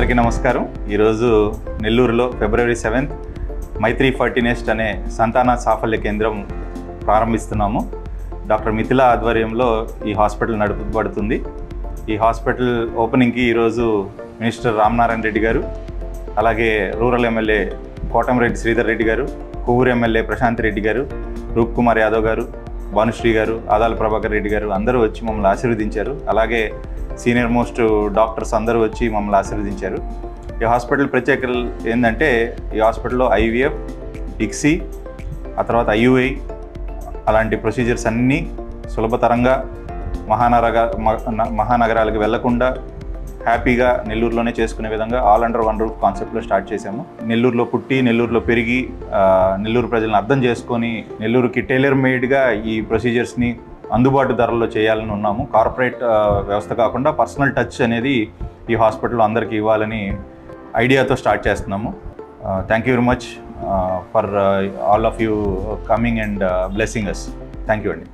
అందరికీ నమస్కారం. ఈరోజు నెల్లూరులో ఫిబ్రవరి 7th మైత్రి ఫర్టినెస్ట్ అనే సంతాన సాఫల్య కేంద్రం ప్రారంభిస్తున్నాము. డాక్టర్ మిథిలా ఆధ్వర్యంలో ఈ హాస్పిటల్ నడపబడుతుంది. ఈ హాస్పిటల్ ఓపెనింగ్కి ఈరోజు మినిస్టర్ రామనారాయణ రెడ్డి గారు, అలాగే రూరల్ ఎమ్మెల్యే కోటమిరెడ్డి శ్రీధర్ రెడ్డి గారు, కొవ్వూరు ఎమ్మెల్యే ప్రశాంత్ రెడ్డి గారు, రూప్ కుమార్ యాదవ్ గారు, భానుశ్రీ గారు, ఆదాల ప్రభాకర్ రెడ్డి గారు అందరూ వచ్చి మమ్మల్ని ఆశీర్వదించారు. అలాగే సీనియర్ మోస్ట్ డాక్టర్స్ అందరూ వచ్చి మమ్మల్ని ఆశీర్వదించారు. ఈ హాస్పిటల్ ప్రత్యేకతలు ఏంటంటే, ఈ హాస్పిటల్లో IVF, ICSI, ఆ తర్వాత IUI అలాంటి ప్రొసీజర్స్ అన్నీ సులభతరంగా మహానగరాలకు వెళ్లకుండా హ్యాపీగా నెల్లూరులోనే చేసుకునే విధంగా ఆల్ అండర్ వన్ రూఫ్ కాన్సెప్ట్లో స్టార్ట్ చేశాము. నెల్లూరులో పుట్టి, నెల్లూరులో పెరిగి, నెల్లూరు ప్రజలను అర్థం చేసుకొని నెల్లూరుకి టైలర్ మేడ్గా ఈ ప్రొసీజర్స్ని అందుబాటు ధరల్లో చేయాలని ఉన్నాము. కార్పొరేట్ వ్యవస్థ కాకుండా పర్సనల్ టచ్ అనేది ఈ హాస్పిటల్లో అందరికీ ఇవ్వాలని ఐడియాతో స్టార్ట్ చేస్తున్నాము. Thank you very much for all of you coming and blessing us. Thank you అండి.